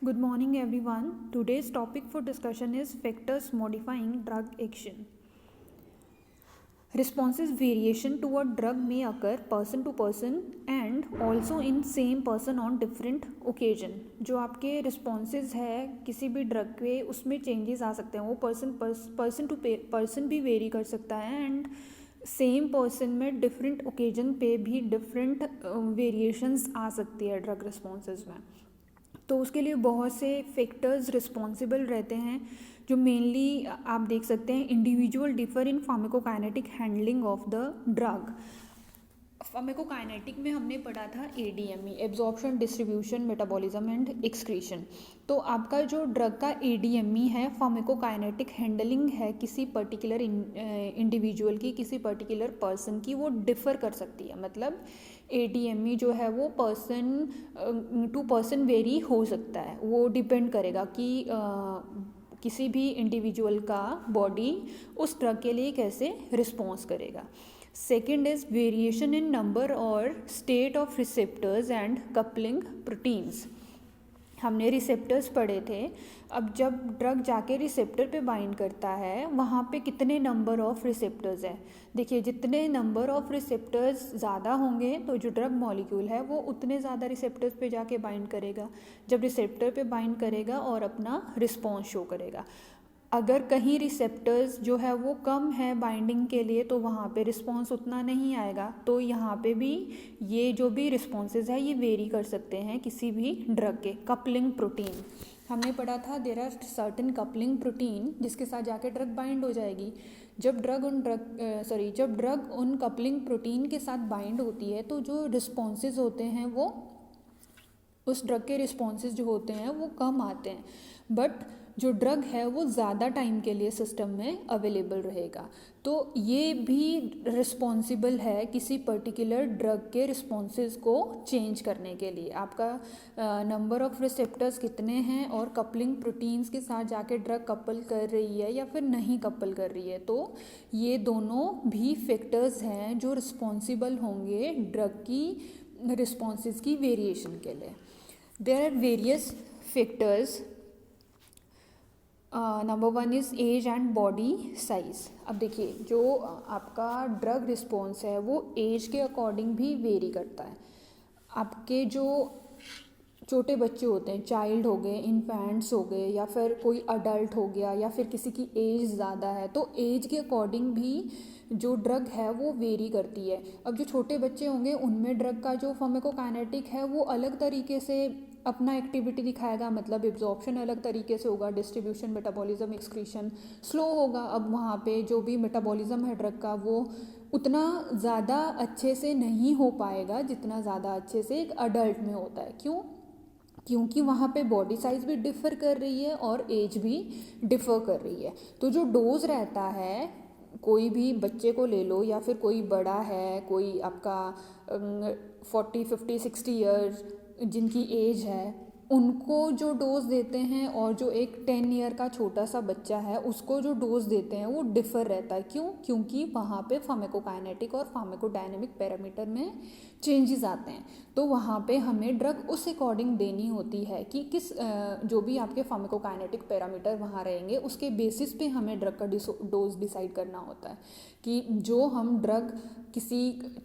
Good morning, everyone. Today's topic for discussion is factors modifying drug action. Responses variation to a drug may occur person to person and also in same person on different occasion. जो आपके responses है किसी भी drug के उसमें changes आ सकते हैं, वो person to person भी vary कर सकता है and सेम पर्सन में डिफरेंट ओकेजन पे भी डिफरेंट वेरिएशंस आ सकती है ड्रग रिस्पॉन्सेज में. तो उसके लिए बहुत से फैक्टर्स रिस्पॉन्सिबल रहते हैं जो मेनली आप देख सकते हैं. Individual differ in pharmacokinetic handling of the drug. Pharmacokinetic में हमने पढ़ा था ADME, absorption, distribution, metabolism and excretion. तो आपका जो ड्रग का ADME है फार्माकोकाइनेटिक हैंडलिंग है किसी पर्टिकुलर इंडिविजुअल की, किसी पर्टिकुलर पर्सन की, वो डिफ़र कर सकती है. मतलब ADME जो है वो पर्सन टू पर्सन वेरी हो सकता है. वो डिपेंड करेगा कि किसी भी इंडिविजुअल का बॉडी उस ड्रग के लिए कैसे रिस्पॉन्स करेगा. Second is variation in number और state of receptors and coupling proteins. हमने रिसेप्टर्स पढ़े थे. अब जब ड्रग जाके रिसेप्टर पे बाइंड करता है वहाँ पे कितने नंबर ऑफ रिसेप्टर्स है. देखिए जितने नंबर ऑफ रिसेप्टर्स ज़्यादा होंगे तो जो ड्रग मॉलिक्यूल है वो उतने ज़्यादा रिसेप्टर्स पे जाके बाइंड करेगा. जब रिसेप्टर पे बाइंड करेगा और अपना रिस्पॉन्स शो करेगा. अगर कहीं रिसेप्टर्स जो है वो कम है बाइंडिंग के लिए तो वहाँ पे रिस्पॉन्स उतना नहीं आएगा. तो यहाँ पे भी ये जो भी रिस्पॉन्सेज है ये वेरी कर सकते हैं किसी भी ड्रग के. कपलिंग प्रोटीन हमने पढ़ा था. There are certain coupling protein जिसके साथ जाके ड्रग बाइंड हो जाएगी. जब ड्रग उन कपलिंग प्रोटीन के साथ बाइंड होती है तो जो रिस्पॉन्सेज होते हैं वो उस ड्रग के रिस्पॉन्सेज जो होते हैं वो कम आते हैं. बट जो ड्रग है वो ज़्यादा टाइम के लिए सिस्टम में अवेलेबल रहेगा. तो ये भी रिस्पॉन्सिबल है किसी पर्टिकुलर ड्रग के रिस्पॉन्सेज को चेंज करने के लिए. आपका नंबर ऑफ रिसेप्टर्स कितने हैं और कपलिंग प्रोटीन्स के साथ जाके ड्रग कपल कर रही है या फिर नहीं कपल कर रही है. तो ये दोनों भी फैक्टर्स हैं जो रिस्पॉन्सिबल होंगे ड्रग की रिस्पॉन्सेज की वेरिएशन के लिए. There are various factors. Number one is age and body size. अब देखिए जो आपका ड्रग रिस्पॉन्स है वो एज के अकॉर्डिंग भी वेरी करता है. आपके जो छोटे बच्चे होते हैं, चाइल्ड हो गए, इन्फेंट्स हो गए या फिर कोई अडल्ट हो गया या फिर किसी की एज ज़्यादा है, तो एज के अकॉर्डिंग भी जो ड्रग है वो वेरी करती है. अब जो छोटे बच्चे होंगे उनमें ड्रग का जो फार्माकोकाइनेटिक है वो अलग तरीके से अपना एक्टिविटी दिखाएगा. मतलब एब्जॉर्प्शन अलग तरीके से होगा, डिस्ट्रीब्यूशन, मेटाबॉलिज्म, एक्सक्रीशन स्लो होगा. अब वहाँ पे जो भी मेटाबॉलिज्म है ड्रग का वो उतना ज़्यादा अच्छे से नहीं हो पाएगा जितना ज़्यादा अच्छे से एक अडल्ट में होता है. क्योंकि वहाँ पे बॉडी साइज़ भी डिफ़र कर रही है और एज भी डिफ़र कर रही है. तो जो डोज रहता है, कोई भी बच्चे को ले लो या फिर कोई बड़ा है, कोई आपका 40, 50, 60 ईयर्स जिनकी एज है, उनको जो डोज देते हैं और जो एक 10 ईयर का छोटा सा बच्चा है उसको जो डोज देते हैं वो डिफ़र रहता है. क्योंकि वहाँ पे फार्माकोकाइनेटिक और फार्माकोडायनेमिक पैरामीटर में चेंजेस आते हैं. तो वहाँ पे हमें ड्रग उस अकॉर्डिंग देनी होती है कि किस जो भी आपके फार्माकोकाइनेटिक पैरामीटर वहाँ रहेंगे उसके बेसिस पे हमें ड्रग का डोज डिसाइड करना होता है. कि जो हम ड्रग किसी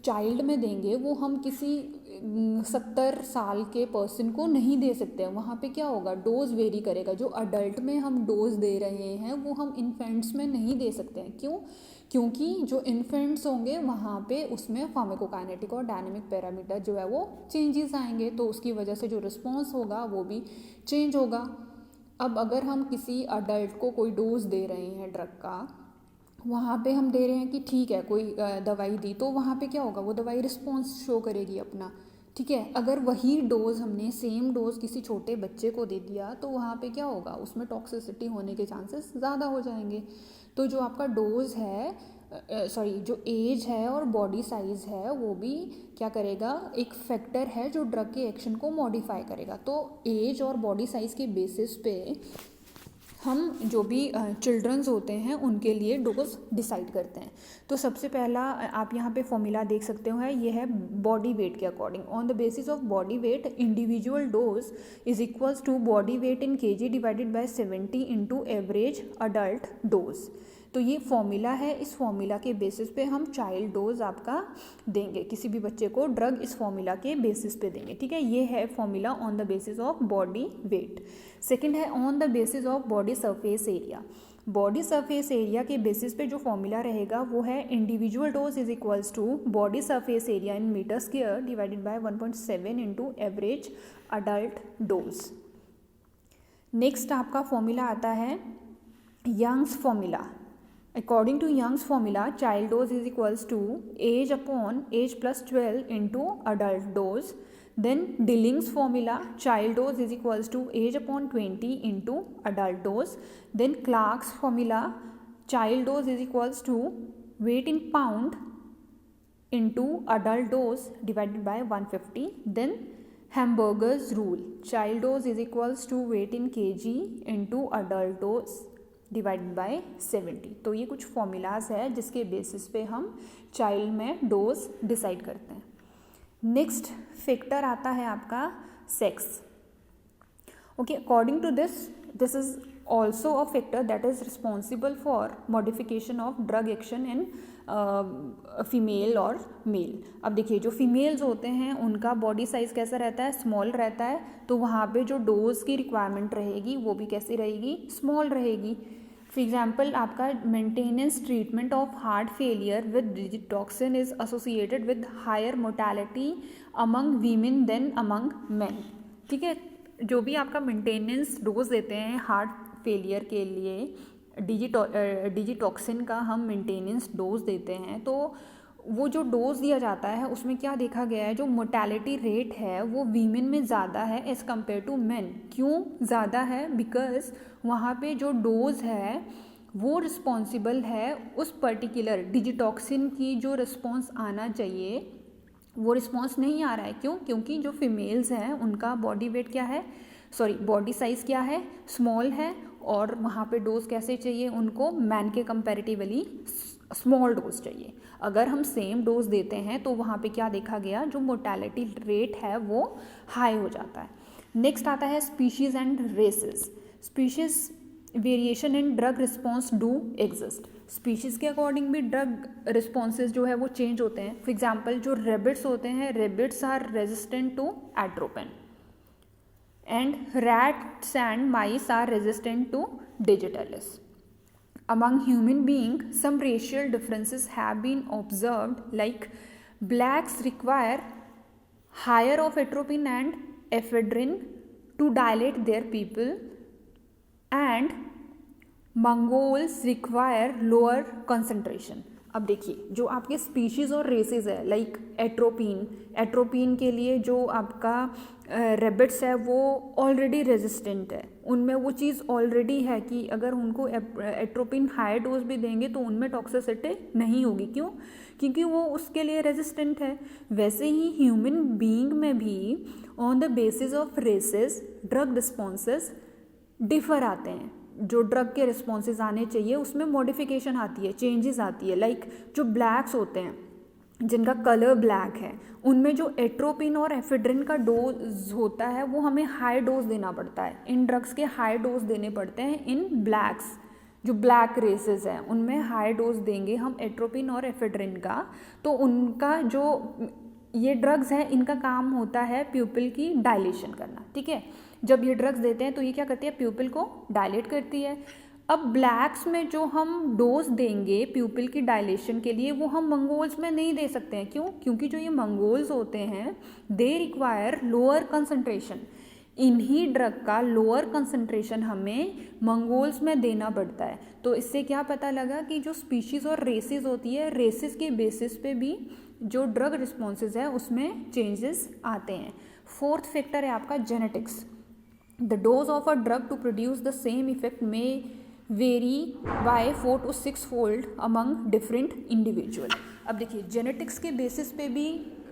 चाइल्ड में देंगे वो हम किसी 70 साल के पर्सन को नहीं दे सकते हैं. वहाँ पे क्या होगा, डोज वेरी करेगा. जो अडल्ट में हम डोज दे रहे हैं वो हम इन्फेंट्स में नहीं दे सकते हैं. क्योंकि जो इन्फेंट्स होंगे वहाँ पे उसमें फार्माकोकाइनेटिक और डायनेमिक पैरामीटर जो है वो चेंजेस आएंगे. तो उसकी वजह से जो रिस्पॉन्स होगा वो भी चेंज होगा. अब अगर हम किसी अडल्ट को कोई डोज दे रहे हैं ड्रग का, वहाँ पे हम दे रहे हैं कि ठीक है कोई दवाई दी, तो वहाँ पे क्या होगा, वो दवाई रिस्पॉन्स शो करेगी अपना. ठीक है. अगर वही डोज हमने सेम डोज किसी छोटे बच्चे को दे दिया तो वहाँ पे क्या होगा, उसमें टॉक्सिसिटी होने के चांसेस ज़्यादा हो जाएंगे. तो जो आपका डोज है जो एज है और बॉडी साइज़ है वो भी क्या करेगा, एक फैक्टर है जो ड्रग के एक्शन को मॉडिफाई करेगा. तो एज और बॉडी साइज़ के बेसिस पे हम जो भी चिल्ड्रंस होते हैं उनके लिए डोज डिसाइड करते हैं। तो सबसे पहला आप यहाँ पे फॉर्मूला देख सकते हो है, ये है बॉडी वेट के according. On the basis of body weight individual dose is equals to body weight in KG divided by 70 into average adult dose. तो ये फॉर्मूला है, इस फॉर्मूला के बेसिस पे हम चाइल्ड डोज आपका देंगे, किसी भी बच्चे को ड्रग इस फॉर्मूला के बेसिस पे देंगे, ठीक है। ये है formula on the basis of body weight. Second है on the basis of body surface area. Body surface area के बेसिस पे जो फॉर्मूला रहेगा वो है individual dose is equals to body surface area in metre square divided by 1.7 into average adult dose. Next आपका formula आता है Young's formula. According to Young's formula, child dose is equals to age upon age plus 12 into adult dose. Then Dilling's formula, child dose is equals to age upon 20 into adult dose. Then Clark's formula, child dose is equals to weight in pound into adult dose divided by 150. Then Hamburger's rule, child dose is equals to weight in kg into adult dose divided by 70। तो ये कुछ formulas है जिसके basis पे हम child में dose decide करते हैं। नेक्स्ट फैक्टर आता है आपका sex. Okay, according to this is also a factor that is responsible for modification of drug action in female और मेल। अब देखिए जो फीमेल्स होते हैं उनका बॉडी साइज कैसा रहता है, स्मॉल रहता है, तो वहाँ पे जो डोज की रिक्वायरमेंट रहेगी वो भी कैसी रहेगी, स्मॉल रहेगी। फॉर एग्जाम्पल आपका maintenance treatment of heart failure with digitoxin is associated with higher mortality among women than among man, ठीक है। जो भी आपका मेंटेनेंस डोज देते हैं हार्ट फेलियर के लिए, डिजिटॉक्सिन का हम मेंटेनेंस डोज देते हैं, तो वो जो डोज दिया जाता है उसमें क्या देखा गया है, जो मोर्टेलिटी रेट है वो वीमेन में ज़्यादा है एज़ कम्पेयर टू मेन। क्यों ज़्यादा है? बिकॉज वहाँ पे जो डोज है वो रिस्पॉन्सिबल है उस पर्टिकुलर डिजिटॉक्सिन की जो रिस्पॉन्स आना चाहिए वो रिस्पॉन्स नहीं आ रहा है। क्यों? क्योंकि जो फीमेल्स हैं उनका बॉडी वेट क्या है, बॉडी साइज़ क्या है, स्मॉल है, और वहाँ पे डोज कैसे चाहिए उनको, मैन के कंपैरेटिवली स्मॉल डोज चाहिए। अगर हम सेम डोज देते हैं तो वहाँ पे क्या देखा गया, जो मोर्टेलिटी रेट है वो हाई हो जाता है। नेक्स्ट आता है species and races. Species variation in drug response do exist. Species के अकॉर्डिंग भी ड्रग रिस्पॉन्सेज जो है वो चेंज होते हैं। फॉर एग्जाम्पल जो रेबिट्स होते हैं, rabbits are resistant to atropine, and rats and mice are resistant to digitalis. Among human beings, some racial differences have been observed, like blacks require higher of atropine and ephedrine to dilate their pupil, and Mongols require lower concentration. अब देखिए जो आपके species और races है, like atropine के लिए जो आपका रेबिट्स है वो ऑलरेडी रेजिस्टेंट है, उनमें वो चीज़ ऑलरेडी है कि अगर उनको एट्रोपिन हाई डोज भी देंगे तो उनमें टॉक्सिसिटी नहीं होगी। क्यों? क्योंकि वो उसके लिए रेजिस्टेंट है। वैसे ही ह्यूमन बीइंग में भी on the basis of races drug responses differ आते हैं। जो ड्रग के रिस्पॉन्सेज आने चाहिए उसमें मॉडिफिकेशन आती है, चेंजेस आती है। लाइक जो ब्लैक्स होते हैं जिनका कलर ब्लैक है, उनमें जो एट्रोपिन और एफेड्रिन का डोज होता है वो हमें हाई डोज देना पड़ता है। इन ड्रग्स के हाई डोज देने पड़ते हैं इन ब्लैक्स, जो ब्लैक रेसेस हैं उनमें हाई डोज देंगे हम एट्रोपिन और एफेड्रिन का। तो उनका जो ये ड्रग्स हैं इनका काम होता है प्यूपिल की डायलेशन करना, ठीक है। जब ये ड्रग्स देते हैं तो ये क्या करती है, प्यूपिल को डायलेट करती है। अब ब्लैक्स में जो हम डोज देंगे प्यूपिल की डायलेशन के लिए वो हम मंगोल्स में नहीं दे सकते हैं। क्यों? क्योंकि जो ये मंगोल्स होते हैं दे रिक्वायर लोअर कंसंट्रेशन। इन्हीं ड्रग का लोअर कंसंट्रेशन हमें मंगोल्स में देना पड़ता है। तो इससे क्या पता लगा कि जो स्पीशीज़ और रेसेस होती है, रेसेस के बेसिस पे भी जो ड्रग रिस्पॉन्सेज है उसमें चेंजेस आते हैं। फोर्थ फैक्टर है आपका genetics. The dose of a drug to produce the same effect may vary by 4 to 6 fold among different individual. अब देखिए जेनेटिक्स के बेसिस पे भी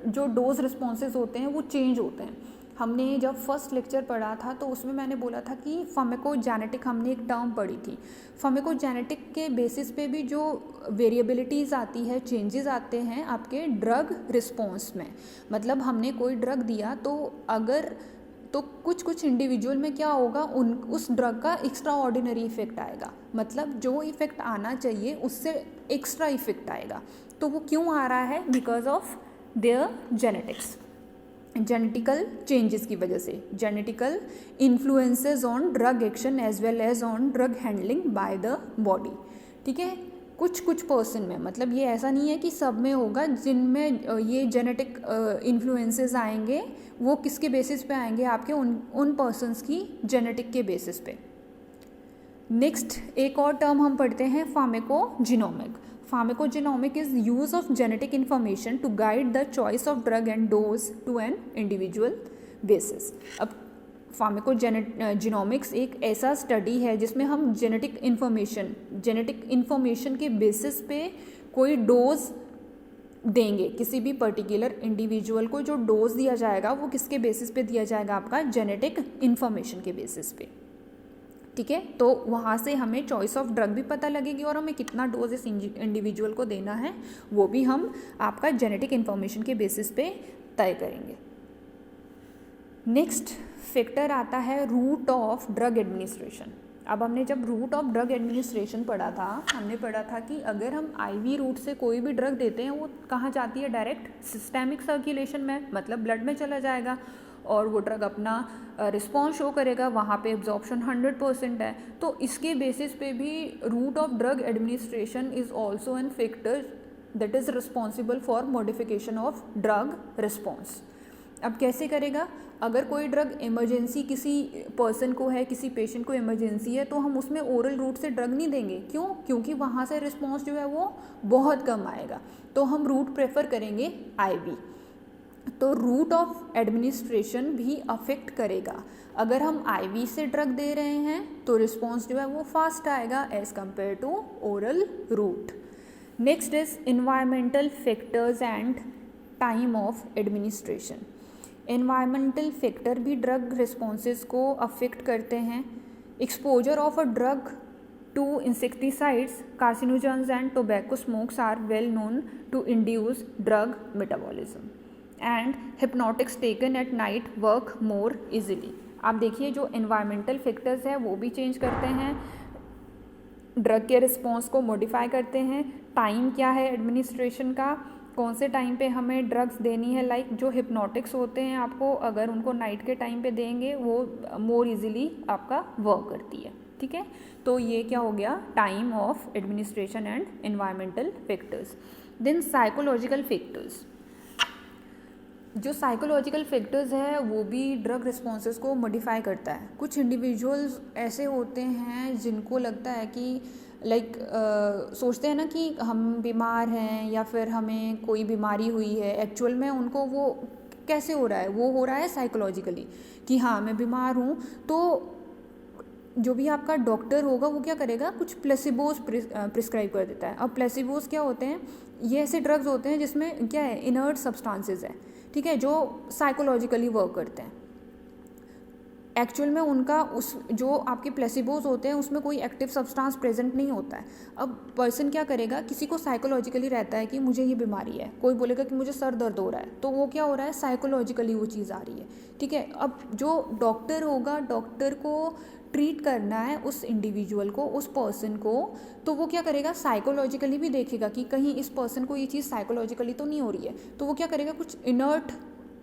जो डोज रिस्पॉन्सेज होते हैं वो चेंज होते हैं। हमने जब फर्स्ट लेक्चर पढ़ा था तो उसमें मैंने बोला था कि फार्माकोजेनेटिक हमने एक टर्म पढ़ी थी। फार्माकोजेनेटिक के बेसिस पे भी जो वेरिएबिलिटीज़ आती है, चेंजेस आते हैं आपके ड्रग रिस्पॉन्स में। मतलब हमने कोई ड्रग दिया तो कुछ इंडिविजुअल में क्या होगा, उस ड्रग का एक्स्ट्रा ऑर्डिनरी इफेक्ट आएगा। मतलब जो इफेक्ट आना चाहिए उससे एक्स्ट्रा इफेक्ट आएगा। तो वो क्यों आ रहा है? Because of their genetics, genetical changes की वजह से, genetical influences on drug action as well as on drug handling by the body. ठीक है, कुछ पर्सन में, मतलब ये ऐसा नहीं है कि सब में होगा। जिनमें ये जेनेटिक इन्फ्लुएंसेस आएंगे वो किसके बेसिस पे आएंगे? आपके उन पर्सन्स की जेनेटिक के बेसिस पे। नेक्स्ट एक और टर्म हम पढ़ते हैं, pharmacogenomic. Pharmacogenomic is use of genetic information to guide the choice of drug and dose to an individual basis. अब फार्माकोजिनोमिक्स एक ऐसा स्टडी है जिसमें हम जेनेटिक इन्फॉर्मेशन के बेसिस पे कोई डोज देंगे। किसी भी पर्टिकुलर इंडिविजुअल को जो डोज दिया जाएगा वो किसके बेसिस पे दिया जाएगा? आपका जेनेटिक इन्फॉर्मेशन के बेसिस पे। ठीक है, तो वहाँ से हमें चॉइस ऑफ ड्रग भी पता लगेगी और हमें कितना डोज इस इंडिविजुअल को देना है वो भी हम आपका जेनेटिक इन्फॉर्मेशन के बेसिस पे तय करेंगे। नेक्स्ट फैक्टर आता है रूट ऑफ ड्रग एडमिनिस्ट्रेशन। अब हमने जब रूट ऑफ ड्रग एडमिनिस्ट्रेशन पढ़ा था, हमने पढ़ा था कि अगर हम आईवी रूट से कोई भी ड्रग देते हैं वो कहाँ जाती है? डायरेक्ट सिस्टेमिक सर्कुलेशन में, मतलब ब्लड में चला जाएगा और वो ड्रग अपना रिस्पॉन्स शो करेगा। वहाँ पे एब्जॉर्प्शन 100% है। तो इसके बेसिस पे भी route of drug administration is also an factor that is responsible for modification of drug response. अब कैसे करेगा? अगर कोई ड्रग इमरजेंसी किसी पर्सन को है, किसी पेशेंट को इमरजेंसी है, तो हम उसमें ओरल रूट से ड्रग नहीं देंगे। क्यों? क्योंकि वहाँ से रिस्पॉन्स जो है वो बहुत कम आएगा। तो हम रूट प्रेफर करेंगे आईवी। तो रूट ऑफ एडमिनिस्ट्रेशन भी अफेक्ट करेगा। अगर हम आईवी से ड्रग दे रहे हैं तो रिस्पॉन्स जो है वो फास्ट आएगा as compare to oral route. Next is environmental factors and time of administration. Environmental factor भी ड्रग रिस्पॉन्सेज को अफेक्ट करते हैं। Exposure of a drug to insecticides, carcinogens and tobacco smokes are well known to induce drug metabolism and hypnotics taken at night work more easily. आप देखिए जो environmental factors हैं वो भी चेंज करते हैं, ड्रग के रिस्पॉन्स को मॉडिफाई करते हैं। टाइम क्या है एडमिनिस्ट्रेशन का, कौन से टाइम पे हमें ड्रग्स देनी है, लाइक जो हिप्नोटिक्स होते हैं आपको अगर उनको नाइट के टाइम पे देंगे वो मोर इजीली आपका वर्क करती है। ठीक है, तो ये क्या हो गया? Time of administration and environmental factors. Then psychological factors. जो साइकोलॉजिकल फैक्टर्स है वो भी ड्रग रिस्पॉन्सेज को मॉडिफाई करता है। कुछ इंडिविजुअल्स ऐसे होते हैं जिनको लगता है कि सोचते हैं ना कि हम बीमार हैं या फिर हमें कोई बीमारी हुई है। एक्चुअल में उनको वो कैसे हो रहा है? वो हो रहा है साइकोलॉजिकली कि हाँ मैं बीमार हूँ। तो जो भी आपका डॉक्टर होगा वो क्या करेगा? कुछ प्लेसिबोस प्रिस्क्राइब कर देता है। अब प्लेसिबोस क्या होते हैं? ये ऐसे ड्रग्स होते हैं जिसमें क्या है? इनर्ट सब्सटेंसेस है, ठीक है, जो साइकोलॉजिकली वर्क करते हैं। एक्चुअल में उनका जो आपके प्लेसिबोज होते हैं उसमें कोई एक्टिव सब्सटेंस प्रेजेंट नहीं होता है। अब पर्सन क्या करेगा? किसी को साइकोलॉजिकली रहता है कि मुझे ये बीमारी है, कोई बोलेगा कि मुझे सर दर्द हो रहा है, तो वो क्या हो रहा है? साइकोलॉजिकली वो चीज़ आ रही है। ठीक है, अब जो डॉक्टर होगा, डॉक्टर को ट्रीट करना है उस इंडिविजुअल को, उस पर्सन को, तो वो क्या करेगा? साइकोलॉजिकली भी देखेगा कि कहीं इस पर्सन को ये चीज़ साइकोलॉजिकली तो नहीं हो रही है। तो वो क्या करेगा? कुछ इनर्ट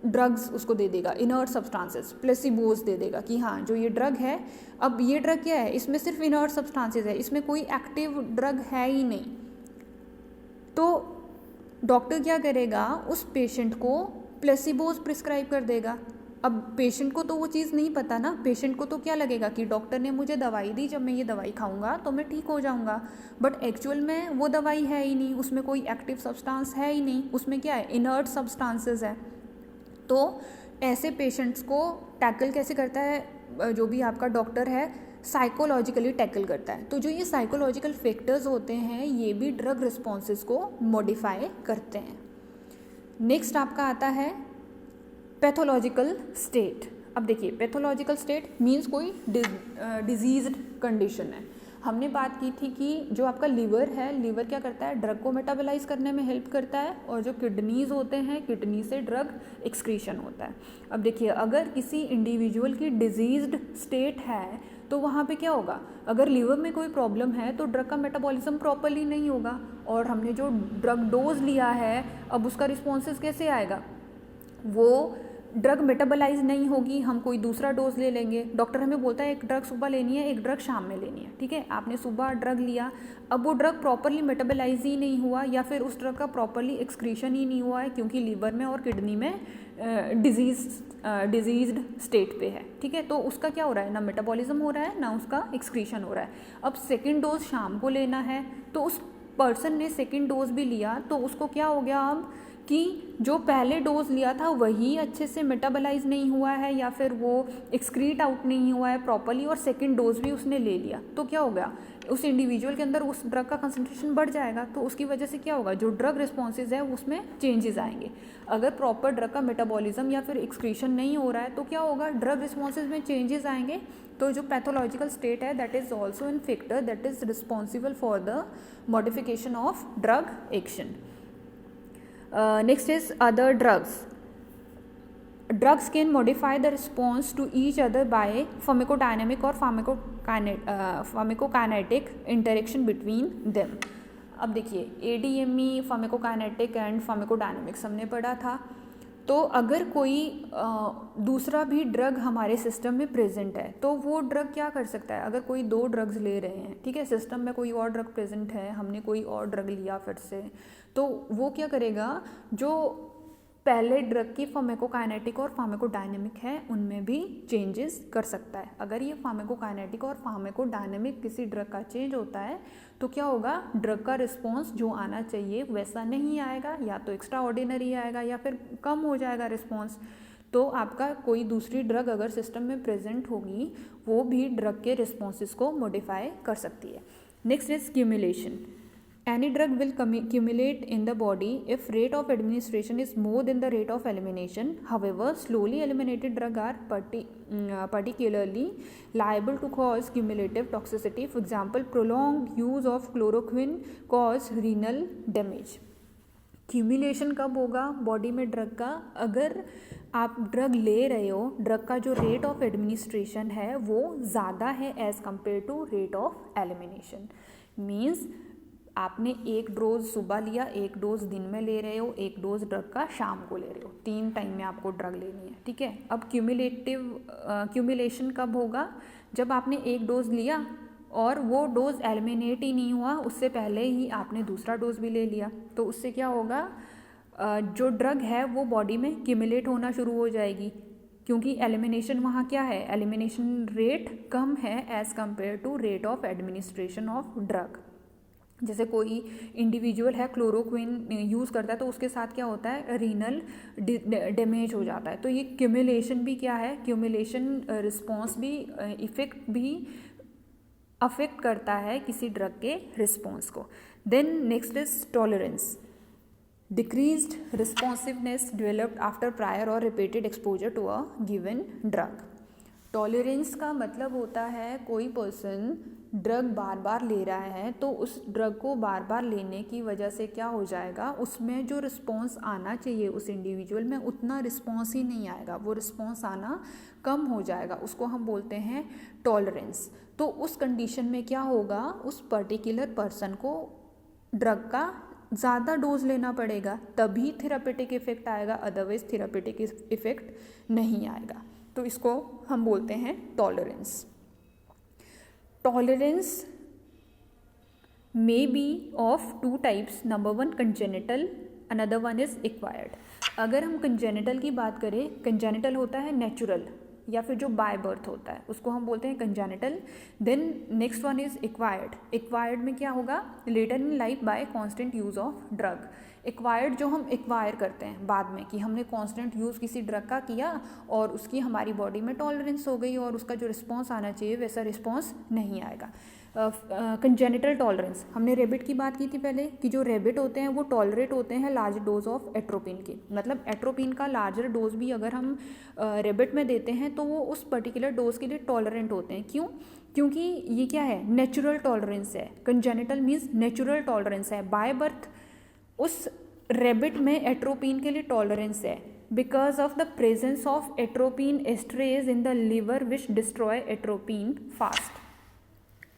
ड्रग्स उसको दे देगा, इनर्ट सब्सटेंसेस, प्लेसिबोज दे देगा कि हाँ जो ये ड्रग है, अब ये ड्रग क्या है? इसमें सिर्फ इनर्ट सब्सटेंसेस है, इसमें कोई एक्टिव ड्रग है ही नहीं। तो डॉक्टर क्या करेगा? उस पेशेंट को प्लेसिबोज प्रिस्क्राइब कर देगा। अब पेशेंट को तो वो चीज़ नहीं पता ना, पेशेंट को तो क्या लगेगा कि डॉक्टर ने मुझे दवाई दी, जब मैं ये दवाई खाऊंगा तो मैं ठीक हो जाऊंगा। बट एक्चुअल में वो दवाई है ही नहीं, उसमें कोई एक्टिव सब्सटेंस है ही नहीं, उसमें क्या है? इनर्ट सब्सटेंसेस है। तो ऐसे पेशेंट्स को टैकल कैसे करता है जो भी आपका डॉक्टर है? साइकोलॉजिकली टैकल करता है। तो जो ये साइकोलॉजिकल फैक्टर्स होते हैं ये भी ड्रग रिस्पॉन्सेज को मॉडिफाई करते हैं। नेक्स्ट आपका आता है पैथोलॉजिकल स्टेट। अब देखिए पैथोलॉजिकल स्टेट मीन्स कोई डिजीज्ड कंडीशन है। हमने बात की थी कि जो आपका लीवर है, लीवर क्या करता है, ड्रग को मेटाबोलाइज करने में हेल्प करता है, और जो किडनीज होते हैं, किडनी से ड्रग एक्सक्रीशन होता है। अब देखिए अगर किसी इंडिविजुअल की डिजीज्ड स्टेट है तो वहाँ पे क्या होगा, अगर लीवर में कोई प्रॉब्लम है तो ड्रग का मेटाबॉलिज्म प्रॉपरली नहीं होगा, और हमने जो ड्रग डोज लिया है अब उसका रिस्पॉन्सेस कैसे आएगा, वो ड्रग मेटाबोलाइज नहीं होगी, हम कोई दूसरा डोज ले लेंगे। डॉक्टर हमें बोलता है एक ड्रग सुबह लेनी है, एक ड्रग शाम में लेनी है, ठीक है, आपने सुबह ड्रग लिया, अब वो ड्रग प्रॉपरली मेटाबोलाइज ही नहीं हुआ, या फिर उस ड्रग का प्रॉपरली एक्सक्रीशन ही नहीं हुआ है, क्योंकि लीवर में और किडनी में डिजीज्ड स्टेट पे है, ठीक है, तो उसका क्या हो रहा है, ना मेटाबॉलिज्म हो रहा है ना उसका एक्सक्रीशन हो रहा है। अब सेकेंड डोज शाम को लेना है, तो उस पर्सन ने सेकेंड डोज भी लिया, तो उसको क्या हो गया अब कि जो पहले डोज लिया था वही अच्छे से मेटाबोलाइज नहीं हुआ है, या फिर वो एक्सक्रीट आउट नहीं हुआ है प्रॉपरली, और सेकंड डोज भी उसने ले लिया, तो क्या हो गया, उस इंडिविजुअल के अंदर उस ड्रग का कंसंट्रेशन बढ़ जाएगा, तो उसकी वजह से क्या होगा, जो ड्रग रिस्पॉन्सेज है उसमें चेंजेस आएंगे। अगर प्रॉपर ड्रग का मेटाबॉलिज्म या फिर एक्सक्रीशन नहीं हो रहा है तो क्या होगा, ड्रग रिस्पॉन्सेज में चेंजेस आएंगे। तो जो पैथोलॉजिकल स्टेट है that is also in factor that is responsible for the modification of drug action. Next is other drugs. Drugs can modify the response to each other by pharmacodynamic or pharmacokinetic interaction between them. अब देखिए ADME, pharmacokinetic and pharmacodynamics हमने पढ़ा था। तो अगर कोई दूसरा भी ड्रग हमारे सिस्टम में प्रेजेंट है तो वो ड्रग क्या कर सकता है, अगर कोई दो ड्रग्स ले रहे हैं, ठीक है, सिस्टम में कोई और ड्रग प्रेजेंट है, हमने कोई और ड्रग लिया फिर से, तो वो क्या करेगा, जो पहले ड्रग की फार्माकोकाइनेटिक और फार्माकोडायनेमिक है उनमें भी चेंजेस कर सकता है। अगर ये फार्माकोकाइनेटिक और फार्माकोडायनेमिक किसी ड्रग का चेंज होता है तो क्या होगा, ड्रग का रिस्पॉन्स जो आना चाहिए वैसा नहीं आएगा, या तो एक्स्ट्रा ऑर्डिनरी आएगा या फिर कम हो जाएगा रिस्पॉन्स। तो आपका कोई दूसरी ड्रग अगर सिस्टम में प्रेजेंट होगी वो भी ड्रग के रिस्पॉन्सेस को मॉडिफाई कर सकती है। Next is cumulation. Any drug will accumulate in the body if rate of administration is more than the rate of elimination. However, slowly eliminated drugs are particularly liable to cause cumulative toxicity. For example, prolonged use of chloroquine cause renal damage. Cumulation कब होगा body में drug का, अगर आप drug ले रहे हो, drug का जो रेट ऑफ एडमिनिस्ट्रेशन है वो ज़्यादा है as compare to rate of elimination. Means आपने एक डोज सुबह लिया, एक डोज दिन में ले रहे हो, एक डोज ड्रग का शाम को ले रहे हो, 3 टाइम में आपको ड्रग लेनी है, ठीक है। अब क्यूमुलेशन कब होगा, जब आपने एक डोज लिया और वो डोज एलिमिनेट ही नहीं हुआ, उससे पहले ही आपने दूसरा डोज भी ले लिया, तो उससे क्या होगा, जो ड्रग है वो बॉडी में क्यूमुलेट होना शुरू हो जाएगी, क्योंकि एलिमिनेशन वहाँ क्या है, एलिमिनेशन रेट कम है as compare to rate of administration of drug. जैसे कोई इंडिविजुअल है क्लोरोक्विन यूज़ करता है तो उसके साथ क्या होता है, रीनल डैमेज हो जाता है। तो ये क्यूमुलेशन भी क्या है, क्यूमुलेशन रिस्पॉन्स भी इफेक्ट भी अफेक्ट करता है किसी ड्रग के रिस्पॉन्स को। Then next is tolerance. Decreased responsiveness developed after prior और repeated exposure to a given drug. Tolerance का मतलब होता है कोई पर्सन ड्रग बार बार ले रहा है तो उस ड्रग को बार बार लेने की वजह से क्या हो जाएगा, उसमें जो रिस्पॉन्स आना चाहिए उस इंडिविजुअल में उतना रिस्पॉन्स ही नहीं आएगा, वो रिस्पॉन्स आना कम हो जाएगा, उसको हम बोलते हैं टॉलरेंस। तो उस कंडीशन में क्या होगा, उस पर्टिकुलर पर्सन को ड्रग का ज़्यादा डोज लेना पड़ेगा तभी थेरापेटिक इफेक्ट आएगा, अदरवाइज थेरापेटिक इफेक्ट नहीं आएगा। तो इसको हम बोलते हैं tolerance. Tolerance may be of 2 types. Number 1 congenital, another one is acquired. अगर हम congenital की बात करें, congenital होता है नेचुरल या फिर जो बाय बर्थ होता है उसको हम बोलते हैं congenital. Then next one is acquired. Acquired में क्या होगा, later in life by constant use of drug. Acquired जो हम एक्वायर करते हैं बाद में, कि हमने कांस्टेंट यूज़ किसी ड्रग का किया और उसकी हमारी बॉडी में टॉलरेंस हो गई और उसका जो रिस्पॉन्स आना चाहिए वैसा रिस्पॉन्स नहीं आएगा। कंजेनिटल टॉलरेंस, हमने रेबिट की बात की थी पहले कि जो रेबिट होते हैं वो टॉलरेट होते हैं लार्ज डोज ऑफ एट्रोपिन की, मतलब एट्रोपिन का लार्जर डोज भी अगर हम रेबिट में देते हैं तो वो उस पर्टिकुलर डोज के लिए टॉलरेंट होते हैं। क्यों? क्योंकि ये क्या है, नेचुरल टॉलरेंस है। कंजेनिटल मीन्स नेचुरल टॉलरेंस है, बाय बर्थ उस रेबिट में एट्रोपिन के लिए टॉलरेंस है because of the presence of atropine esterase in the liver which destroy atropine fast.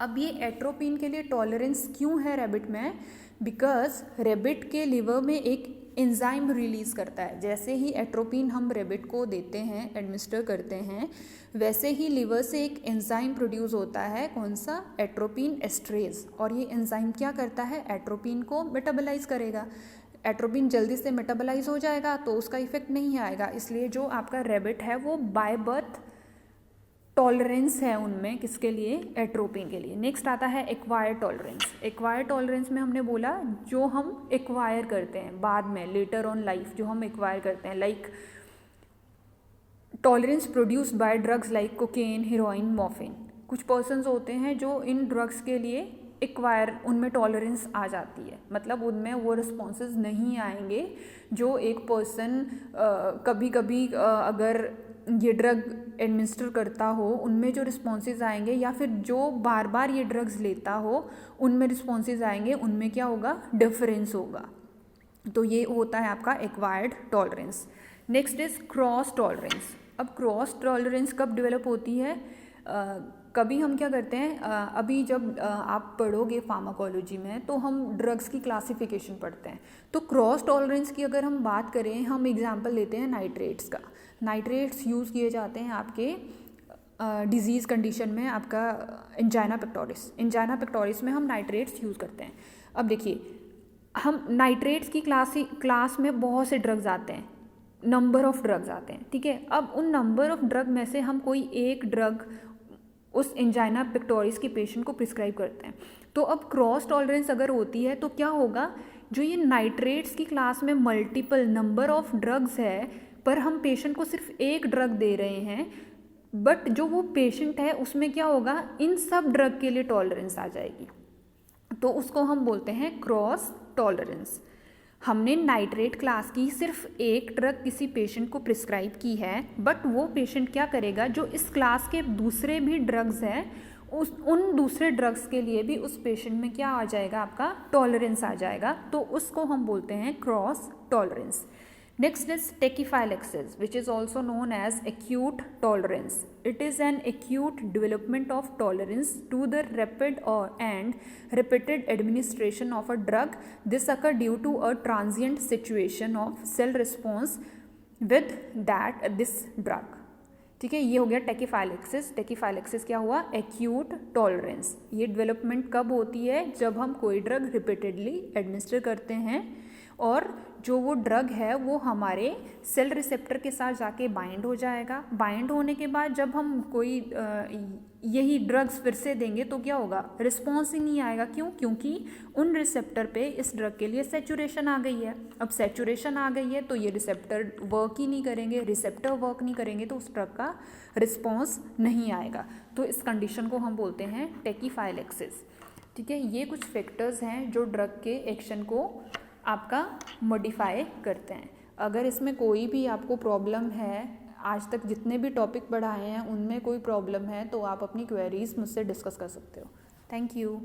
अब ये एट्रोपिन के लिए टॉलरेंस क्यों है रेबिट में? बिकॉज रेबिट के लिवर में एक एंजाइम रिलीज़ करता है। जैसे ही एट्रोपिन हम रेबिट को देते हैं, एडमिनिस्टर करते हैं, वैसे ही लिवर से एक एंजाइम प्रोड्यूस होता है, कौन सा? Atropine esterase. और ये एंजाइम क्या करता है? एट्रोपिन को मेटाबोलाइज करेगा। एट्रोपिन जल्दी से मेटाबोलाइज हो जाएगा तो उसका इफेक्ट नहीं आएगा, इसलिए जो आपका रेबिट है वो बाय बर्थ टॉलरेंस है उनमें, किसके लिए? एट्रोपिन के लिए। नेक्स्ट आता है एक्वायर टॉलरेंस। एक्वायर टॉलरेंस में हमने बोला जो हम एक्वायर करते हैं बाद में, लेटर ऑन लाइफ जो हम एक्वायर करते हैं, like tolerance produced by drugs like cocaine, heroin, morphine. कुछ पर्सन्स होते हैं जो इन ड्रग्स के लिए एक्वायर, उनमें टॉलरेंस आ जाती है, मतलब उनमें वो रिस्पॉन्सेज नहीं आएंगे जो एक पर्सन कभी कभी अगर ये ड्रग एडमिनिस्टर करता हो उनमें जो रिस्पॉन्सेज आएंगे, या फिर जो बार बार ये ड्रग्स लेता हो उनमें रिस्पॉन्सेज आएंगे, उनमें क्या होगा? डिफरेंस होगा। तो ये होता है आपका acquired tolerance. Next is cross tolerance. अब क्रॉस टॉलरेंस कब डेवलप होती है? कभी हम क्या करते हैं, अभी जब आप पढ़ोगे फार्माकोलॉजी में तो हम ड्रग्स की क्लासिफिकेशन पढ़ते हैं। तो क्रॉस टॉलरेंस की अगर हम बात करें, हम एग्जांपल लेते हैं नाइट्रेट्स का। नाइट्रेट्स यूज़ किए जाते हैं आपके डिजीज़ कंडीशन में, आपका एंजाइना पेक्टोरिस। एंजाइना पेक्टोरिस में हम नाइट्रेट्स यूज़ करते हैं। अब देखिए, हम नाइट्रेट्स की क्लास में बहुत से ड्रग्स आते हैं, नंबर ऑफ ड्रग्स आते हैं, ठीक है। अब उन नंबर ऑफ ड्रग में से हम कोई एक ड्रग उस एंजाइना पेक्टोरिस के पेशेंट को प्रिस्क्राइब करते हैं। तो अब क्रॉस टॉलरेंस अगर होती है तो क्या होगा? जो ये नाइट्रेट्स की क्लास में मल्टीपल नंबर ऑफ ड्रग्स है, पर हम पेशेंट को सिर्फ एक ड्रग दे रहे हैं, बट जो वो पेशेंट है उसमें क्या होगा? इन सब ड्रग के लिए टॉलरेंस आ जाएगी, तो उसको हम बोलते हैं क्रॉस टॉलरेंस। हमने नाइट्रेट क्लास की सिर्फ एक ड्रग किसी पेशेंट को प्रिस्क्राइब की है, बट वो पेशेंट क्या करेगा? जो इस क्लास के दूसरे भी ड्रग्स हैं उन दूसरे ड्रग्स के लिए भी उस पेशेंट में क्या आ जाएगा? आपका टॉलरेंस आ जाएगा, तो उसको हम बोलते हैं cross tolerance. Next is tachyphylaxis, which is also known as acute tolerance. It is an acute development of tolerance to the rapid and repeated administration of a drug. This occur due to a transient situation of cell response with this drug. ठीक है, ये हो गया टेकीफाइलेक्सिस। टेकीफाइलेक्सिस क्या हुआ? Acute tolerance. ये development कब होती है? जब हम कोई ड्रग रिपीटेडली एडमिनिस्टर करते हैं और जो वो ड्रग है वो हमारे सेल रिसेप्टर के साथ जाके बाइंड हो जाएगा। बाइंड होने के बाद जब हम कोई यही ड्रग्स फिर से देंगे तो क्या होगा? रिस्पॉन्स ही नहीं आएगा। क्यों? क्योंकि उन रिसेप्टर पे इस ड्रग के लिए सैचुरेशन आ गई है। अब सैचुरेशन आ गई है तो ये रिसेप्टर वर्क ही नहीं करेंगे, रिसेप्टर वर्क नहीं करेंगे तो उस ड्रग का रिस्पॉन्स नहीं आएगा। तो इस कंडीशन को हम बोलते हैं टेकीफाइलेक्सिस। ठीक है, ये कुछ फैक्टर्स हैं जो ड्रग के एक्शन को आपका मॉडिफाई करते हैं। अगर इसमें कोई भी आपको प्रॉब्लम है, आज तक जितने भी टॉपिक पढ़ाए हैं उनमें कोई प्रॉब्लम है तो आप अपनी क्वेरीज मुझसे डिस्कस कर सकते हो। Thank you.